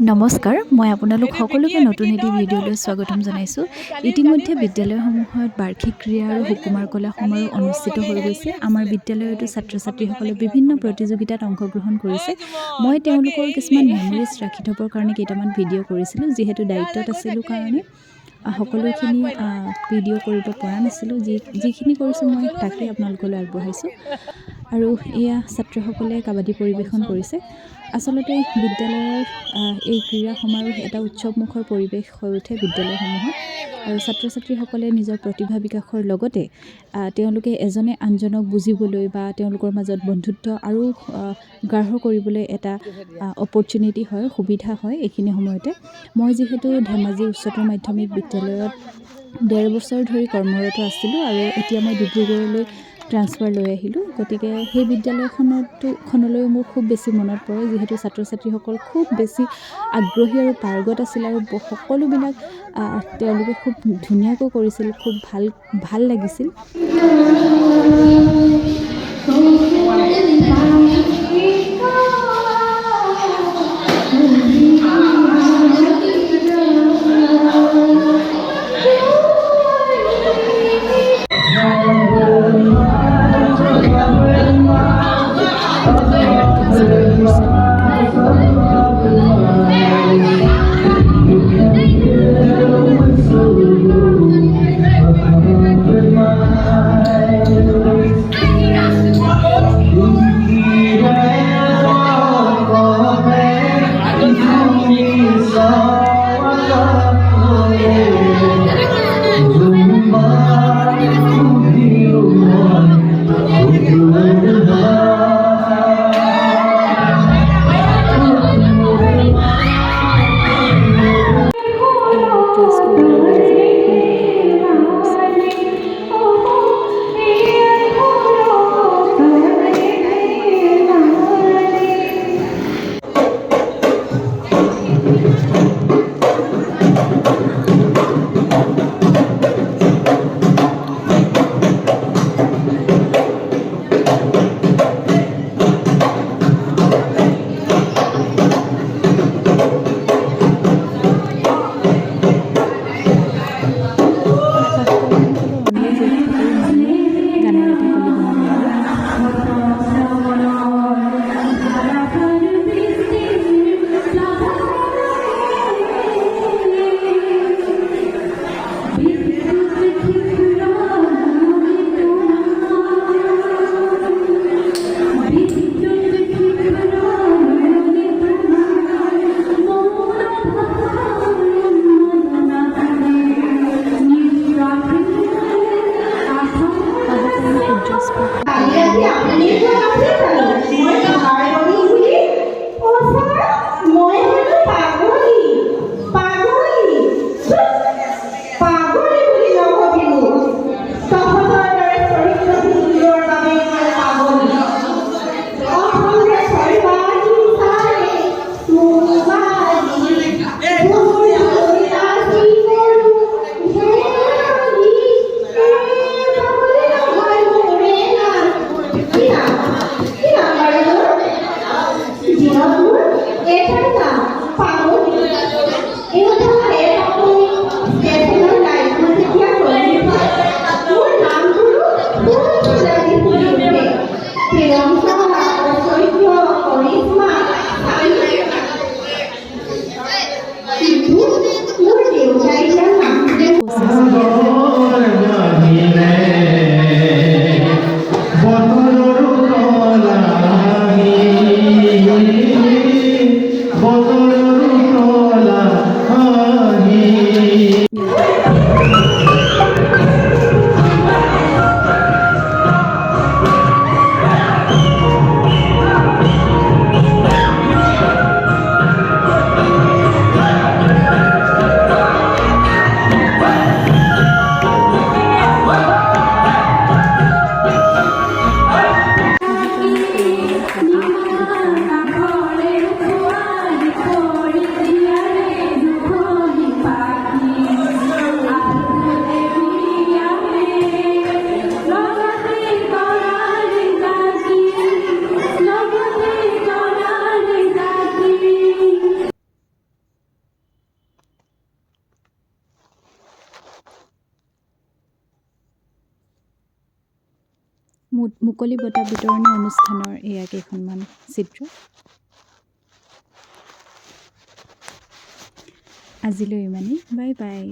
নমস্কাৰ মই আপোনালোক সকলোকে নতুন এটি ভিডিঅ'লৈ স্বাগতম জনাইছোঁ। ইতিমধ্যে বিদ্যালয়সমূহত বাৰ্ষিক ক্ৰীড়া আৰু সুকুমাৰ কলা সমাৰোহ অনুষ্ঠিত হৈ গৈছে। আমাৰ বিদ্যালয়তো ছাত্ৰ ছাত্ৰীসকলে বিভিন্ন প্ৰতিযোগিতাত অংশগ্ৰহণ কৰিছে। মই তেওঁলোকৰ কিছুমান মেমৰিজ ৰাখি থবৰ কাৰণে কেইটামান ভিডিঅ' কৰিছিলোঁ, যিহেতু দায়িত্বত আছিলোঁ কাৰণে সকলোখিনি ভিডিঅ' কৰিব পৰা নাছিলোঁ। যিখিনি কৰিছোঁ মই তাকেই আপোনালোকলৈ আগবঢ়াইছোঁ। আৰু এয়া ছাত্ৰসকলে কাবাডী পৰিৱেশন কৰিছে। আচলতে বিদ্যালয়ৰ এই ক্ৰীড়া সমাৰোহ এটা উৎসৱমুখৰ পৰিৱেশ হৈ উঠে বিদ্যালয়সমূহত, আৰু ছাত্ৰ ছাত্ৰীসকলে নিজৰ প্ৰতিভা বিকাশৰ লগতে তেওঁলোকে এজনে আনজনক বুজিবলৈ বা তেওঁলোকৰ মাজত বন্ধুত্ব আৰু গাঢ় কৰিবলৈ এটা অপৰচুনিটি হয়, সুবিধা হয়। এইখিনি সময়তে মই যিহেতু ধেমাজি উচ্চতৰ মাধ্যমিক বিদ্যালয়ত ১.৫ বছৰ ধৰি কৰ্মৰত আছিলোঁ, আৰু এতিয়া মই ডিব্ৰুগড়লৈ ট্ৰান্সফাৰ লৈ আহিলোঁ। গতিকে সেই বিদ্যালয়খনলৈ মোৰ খুব বেছি মনত পৰে, যিহেতু ছাত্ৰ ছাত্ৰীসকল খুব বেছি আগ্ৰহী আৰু পাৰ্গত আছিল, আৰু সকলোবিলাক তেওঁলোকে খুব ধুনীয়াকৈ কৰিছিল, খুব ভাল লাগিছিল। মুকলি বঁটা বিতৰণী অনুষ্ঠানৰ এয়া কেইখনমান চিত্ৰ। আজিলৈ ইমানেই, বাই বাই।